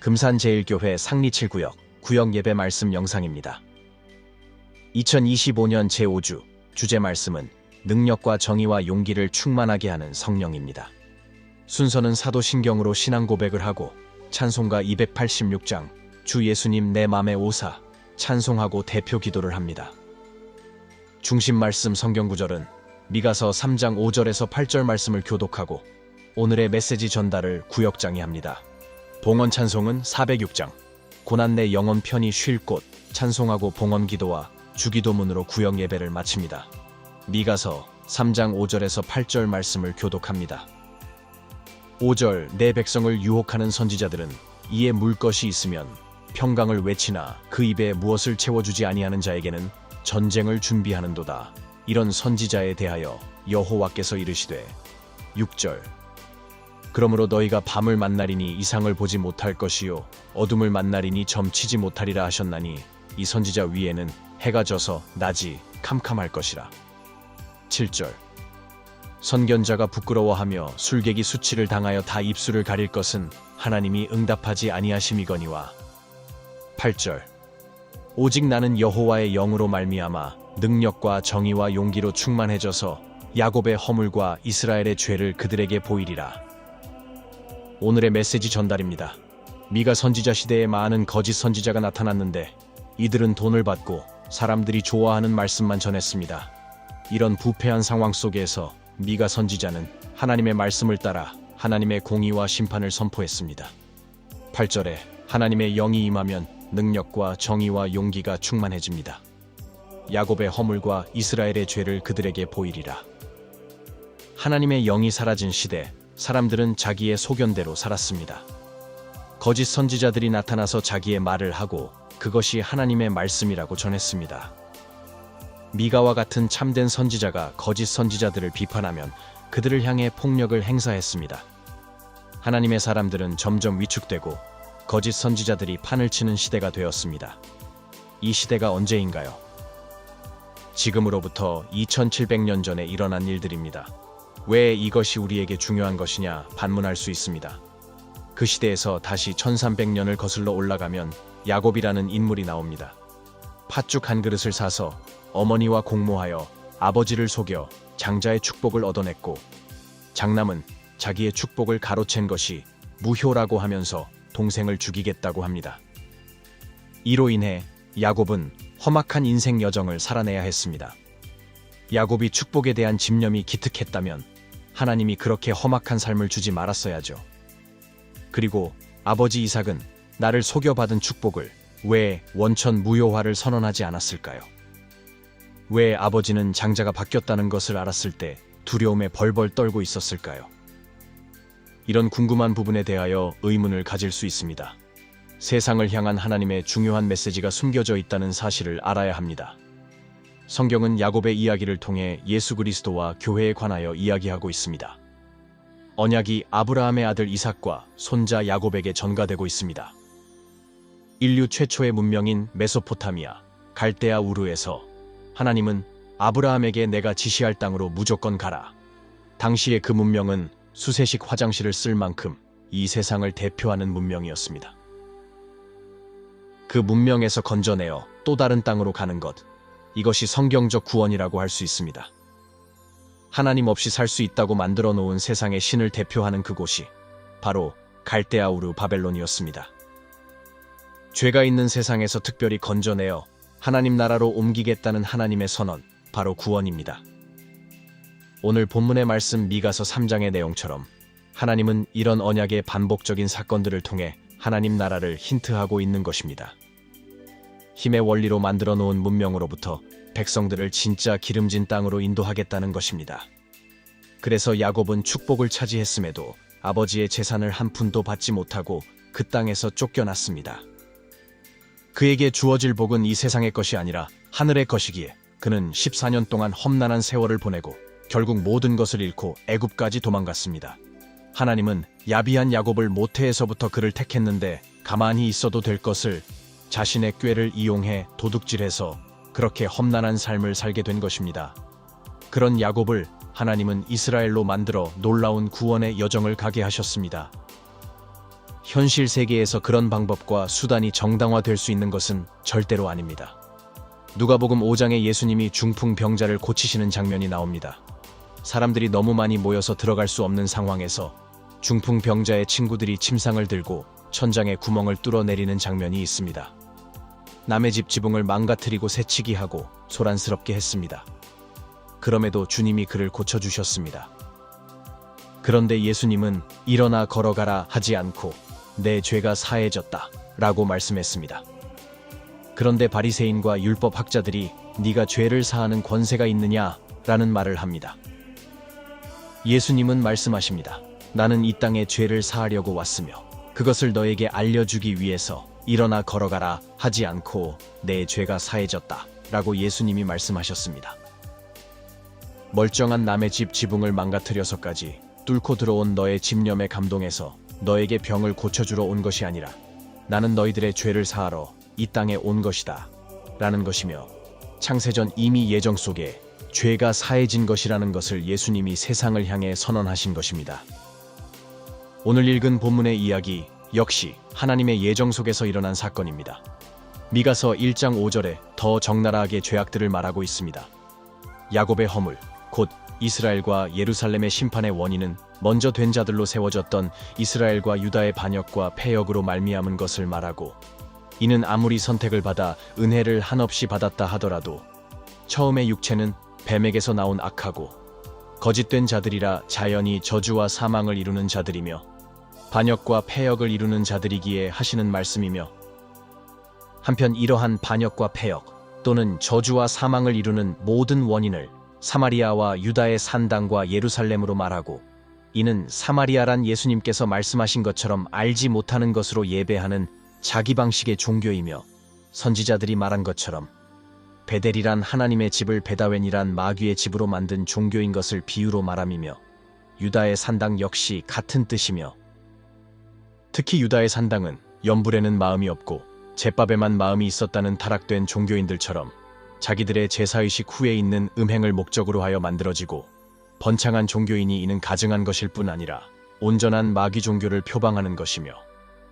금산제일교회 상리7구역 구역 예배 말씀 영상입니다. 2025년 제5주 주제 말씀은 능력과 정의와 용기를 충만하게 하는 성령입니다. 순서는 사도신경으로 신앙 고백을 하고 찬송가 286장 주 예수님 내 맘에 오사 찬송하고 대표 기도를 합니다. 중심 말씀 성경 구절은 미가서 3장 5절에서 8절 말씀을 교독하고 오늘의 메시지 전달을 구역장이 합니다. 봉헌 찬송은 406장 고난 내 영혼 편히 쉴 곳 찬송하고 봉헌 기도와 주기도문으로 구역 예배를 마칩니다. 미가서 3장 5절에서 8절 말씀을 교독합니다. 5절 내 백성을 유혹하는 선지자들은 이에 물 것이 있으면 평강을 외치나 그 입에 무엇을 채워주지 아니하는 자에게는 전쟁을 준비하는도다. 이런 선지자에 대하여 여호와께서 이르시되 6절 그러므로 너희가 밤을 만나리니 이상을 보지 못할 것이요 어둠을 만나리니 점치지 못하리라 하셨나니 이 선지자 위에는 해가 져서 낮이 캄캄할 것이라. 7절 선견자가 부끄러워하며 술객이 수치를 당하여 다 입술을 가릴 것은 하나님이 응답하지 아니하심이거니와. 8절 오직 나는 여호와의 영으로 말미암아 능력과 정의와 용기로 충만해져서 야곱의 허물과 이스라엘의 죄를 그들에게 보이리라. 오늘의 메시지 전달입니다. 미가 선지자 시대에 많은 거짓 선지자가 나타났는데 이들은 돈을 받고 사람들이 좋아하는 말씀만 전했습니다. 이런 부패한 상황 속에서 미가 선지자는 하나님의 말씀을 따라 하나님의 공의와 심판을 선포했습니다. 8절에 하나님의 영이 임하면 능력과 정의와 용기가 충만해집니다. 야곱의 허물과 이스라엘의 죄를 그들에게 보이리라. 하나님의 영이 사라진 시대, 사람들은 자기의 소견대로 살았습니다. 거짓 선지자들이 나타나서 자기의 말을 하고 그것이 하나님의 말씀이라고 전했습니다. 미가와 같은 참된 선지자가 거짓 선지자들을 비판하면 그들을 향해 폭력을 행사했습니다. 하나님의 사람들은 점점 위축되고 거짓 선지자들이 판을 치는 시대가 되었습니다. 이 시대가 언제인가요? 지금으로부터 2700년 전에 일어난 일들입니다. 왜 이것이 우리에게 중요한 것이냐 반문할 수 있습니다. 그 시대에서 다시 1300년을 거슬러 올라가면 야곱이라는 인물이 나옵니다. 팥죽 한 그릇을 사서 어머니와 공모하여 아버지를 속여 장자의 축복을 얻어냈고 장남은 자기의 축복을 가로챈 것이 무효라고 하면서 동생을 죽이겠다고 합니다. 이로 인해 야곱은 험악한 인생 여정을 살아내야 했습니다. 야곱이 축복에 대한 집념이 기특했다면 하나님이 그렇게 험악한 삶을 주지 말았어야죠. 그리고 아버지 이삭은 나를 속여받은 축복을 왜 원천 무효화를 선언하지 않았을까요? 왜 아버지는 장자가 바뀌었다는 것을 알았을 때 두려움에 벌벌 떨고 있었을까요? 이런 궁금한 부분에 대하여 의문을 가질 수 있습니다. 세상을 향한 하나님의 중요한 메시지가 숨겨져 있다는 사실을 알아야 합니다. 성경은 야곱의 이야기를 통해 예수 그리스도와 교회에 관하여 이야기하고 있습니다. 언약이 아브라함의 아들 이삭과 손자 야곱에게 전가되고 있습니다. 인류 최초의 문명인 메소포타미아, 갈대아 우르에서 하나님은 아브라함에게 내가 지시할 땅으로 무조건 가라. 당시의 그 문명은 수세식 화장실을 쓸 만큼 이 세상을 대표하는 문명이었습니다. 그 문명에서 건져내어 또 다른 땅으로 가는 것, 이것이 성경적 구원이라고 할 수 있습니다. 하나님 없이 살 수 있다고 만들어 놓은 세상의 신을 대표하는 그곳이 바로 갈대아 우르 바벨론이었습니다. 죄가 있는 세상에서 특별히 건져내어 하나님 나라로 옮기겠다는 하나님의 선언, 바로 구원입니다. 오늘 본문의 말씀 미가서 3장의 내용처럼 하나님은 이런 언약의 반복적인 사건들을 통해 하나님 나라를 힌트하고 있는 것입니다. 힘의 원리로 만들어 놓은 문명으로부터 백성들을 진짜 기름진 땅으로 인도하겠다는 것입니다. 그래서 야곱은 축복을 차지했음에도 아버지의 재산을 한 푼도 받지 못하고 그 땅에서 쫓겨났습니다. 그에게 주어질 복은 이 세상의 것이 아니라 하늘의 것이기에 그는 14년 동안 험난한 세월을 보내고 결국 모든 것을 잃고 애굽까지 도망갔습니다. 하나님은 야비한 야곱을 모태에서부터 그를 택했는데 가만히 있어도 될 것을 자신의 꾀를 이용해 도둑질해서 그렇게 험난한 삶을 살게 된 것입니다. 그런 야곱을 하나님은 이스라엘로 만들어 놀라운 구원의 여정을 가게 하셨습니다. 현실 세계에서 그런 방법과 수단이 정당화될 수 있는 것은 절대로 아닙니다. 누가복음 5장에 예수님이 중풍병자를 고치시는 장면이 나옵니다. 사람들이 너무 많이 모여서 들어갈 수 없는 상황에서 중풍병자의 친구들이 침상을 들고 천장에 구멍을 뚫어내리는 장면이 있습니다. 남의 집 지붕을 망가뜨리고 새치기 하고 소란스럽게 했습니다. 그럼에도 주님이 그를 고쳐주셨습니다. 그런데 예수님은 일어나 걸어가라 하지 않고 내 죄가 사해졌다 라고 말씀했습니다. 그런데 바리새인과 율법 학자들이 네가 죄를 사하는 권세가 있느냐 라는 말을 합니다. 예수님은 말씀하십니다. 나는 이 땅에 죄를 사하려고 왔으며 그것을 너에게 알려주기 위해서 일어나 걸어가라 하지 않고 내 죄가 사해졌다 라고 예수님이 말씀하셨습니다. 멀쩡한 남의 집 지붕을 망가뜨려서까지 뚫고 들어온 너의 집념에 감동해서 너에게 병을 고쳐주러 온 것이 아니라 나는 너희들의 죄를 사하러 이 땅에 온 것이다 라는 것이며 창세전 이미 예정 속에 죄가 사해진 것이라는 것을 예수님이 세상을 향해 선언하신 것입니다. 오늘 읽은 본문의 이야기 역시 하나님의 예정 속에서 일어난 사건입니다. 미가서 1장 5절에 더 적나라하게 죄악들을 말하고 있습니다. 야곱의 허물, 곧 이스라엘과 예루살렘의 심판의 원인은 먼저 된 자들로 세워졌던 이스라엘과 유다의 반역과 패역으로 말미암은 것을 말하고 이는 아무리 선택을 받아 은혜를 한없이 받았다 하더라도 처음의 육체는 뱀에게서 나온 악하고 거짓된 자들이라 자연히 저주와 사망을 이루는 자들이며 반역과 패역을 이루는 자들이기에 하시는 말씀이며 한편 이러한 반역과 패역 또는 저주와 사망을 이루는 모든 원인을 사마리아와 유다의 산당과 예루살렘으로 말하고 이는 사마리아란 예수님께서 말씀하신 것처럼 알지 못하는 것으로 예배하는 자기 방식의 종교이며 선지자들이 말한 것처럼 베델이란 하나님의 집을 베다웬이란 마귀의 집으로 만든 종교인 것을 비유로 말함이며 유다의 산당 역시 같은 뜻이며 특히 유다의 산당은 염불에는 마음이 없고 제밥에만 마음이 있었다는 타락된 종교인들처럼 자기들의 제사의식 후에 있는 음행을 목적으로 하여 만들어지고 번창한 종교인이 이는 가증한 것일 뿐 아니라 온전한 마귀 종교를 표방하는 것이며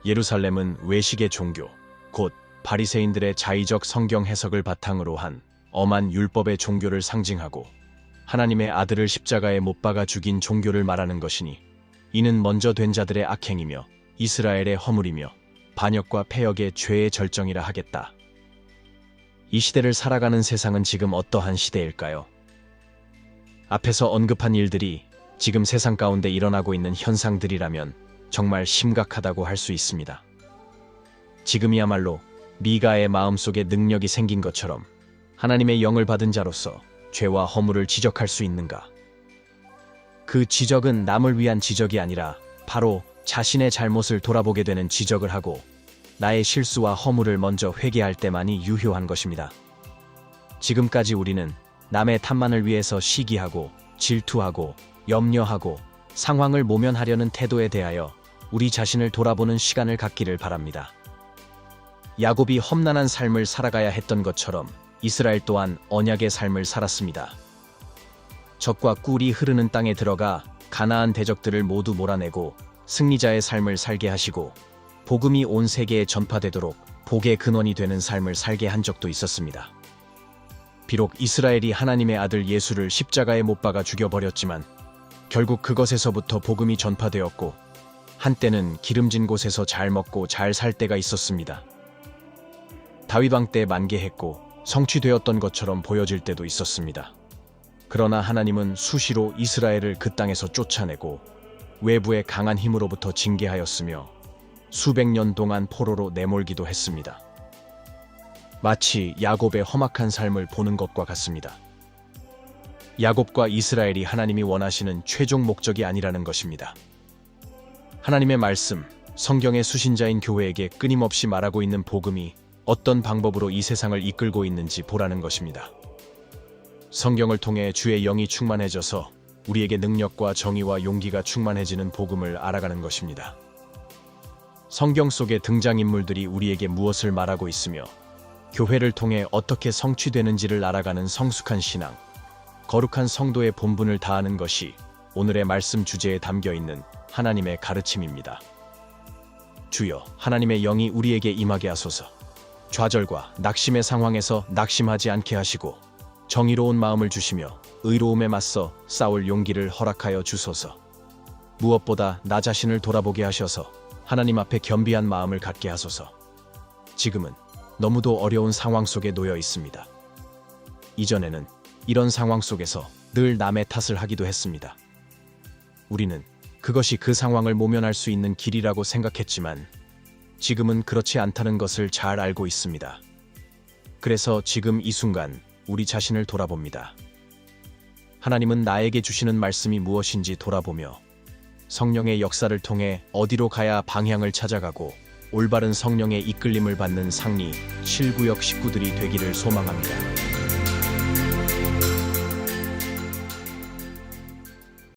예루살렘은 외식의 종교, 곧 바리새인들의 자의적 성경 해석을 바탕으로 한 엄한 율법의 종교를 상징하고 하나님의 아들을 십자가에 못 박아 죽인 종교를 말하는 것이니 이는 먼저 된 자들의 악행이며 이스라엘의 허물이며 반역과 패역의 죄의 절정이라 하겠다. 이 시대를 살아가는 세상은 지금 어떠한 시대일까요? 앞에서 언급한 일들이 지금 세상 가운데 일어나고 있는 현상들이라면 정말 심각하다고 할 수 있습니다. 지금이야말로 미가의 마음속에 능력이 생긴 것처럼 하나님의 영을 받은 자로서 죄와 허물을 지적할 수 있는가? 그 지적은 남을 위한 지적이 아니라 바로 자신의 잘못을 돌아보게 되는 지적을 하고 나의 실수와 허물을 먼저 회개할 때만이 유효한 것입니다. 지금까지 우리는 남의 탓만을 위해서 시기하고 질투하고 염려하고 상황을 모면하려는 태도에 대하여 우리 자신을 돌아보는 시간을 갖기를 바랍니다. 야곱이 험난한 삶을 살아가야 했던 것처럼 이스라엘 또한 언약의 삶을 살았습니다. 적과 꿀이 흐르는 땅에 들어가 가나안 대적들을 모두 몰아내고 승리자의 삶을 살게 하시고 복음이 온 세계에 전파되도록 복의 근원이 되는 삶을 살게 한 적도 있었습니다. 비록 이스라엘이 하나님의 아들 예수를 십자가에 못 박아 죽여버렸지만 결국 그것에서부터 복음이 전파되었고 한때는 기름진 곳에서 잘 먹고 잘 살 때가 있었습니다. 다윗 왕 때 만개했고 성취되었던 것처럼 보여질 때도 있었습니다. 그러나 하나님은 수시로 이스라엘을 그 땅에서 쫓아내고 외부의 강한 힘으로부터 징계하였으며 수백 년 동안 포로로 내몰기도 했습니다. 마치 야곱의 험악한 삶을 보는 것과 같습니다. 야곱과 이스라엘이 하나님이 원하시는 최종 목적이 아니라는 것입니다. 하나님의 말씀, 성경의 수신자인 교회에게 끊임없이 말하고 있는 복음이 어떤 방법으로 이 세상을 이끌고 있는지 보라는 것입니다. 성경을 통해 주의 영이 충만해져서 우리에게 능력과 정의와 용기가 충만해지는 복음을 알아가는 것입니다. 성경 속의 등장인물들이 우리에게 무엇을 말하고 있으며 교회를 통해 어떻게 성취되는지를 알아가는 성숙한 신앙, 거룩한 성도의 본분을 다하는 것이 오늘의 말씀 주제에 담겨 있는 하나님의 가르침입니다. 주여, 하나님의 영이 우리에게 임하게 하소서. 좌절과 낙심의 상황에서 낙심하지 않게 하시고 정의로운 마음을 주시며 의로움에 맞서 싸울 용기를 허락하여 주소서. 무엇보다 나 자신을 돌아보게 하셔서 하나님 앞에 겸비한 마음을 갖게 하소서. 지금은 너무도 어려운 상황 속에 놓여 있습니다. 이전에는 이런 상황 속에서 늘 남의 탓을 하기도 했습니다. 우리는 그것이 그 상황을 모면할 수 있는 길이라고 생각했지만 지금은 그렇지 않다는 것을 잘 알고 있습니다. 그래서 지금 이 순간 우리 자신을 돌아봅니다. 하나님은 나에게 주시는 말씀이 무엇인지 돌아보며 성령의 역사를 통해 어디로 가야 방향을 찾아가고 올바른 성령의 이끌림을 받는 상리 7구역 식구들이 되기를 소망합니다.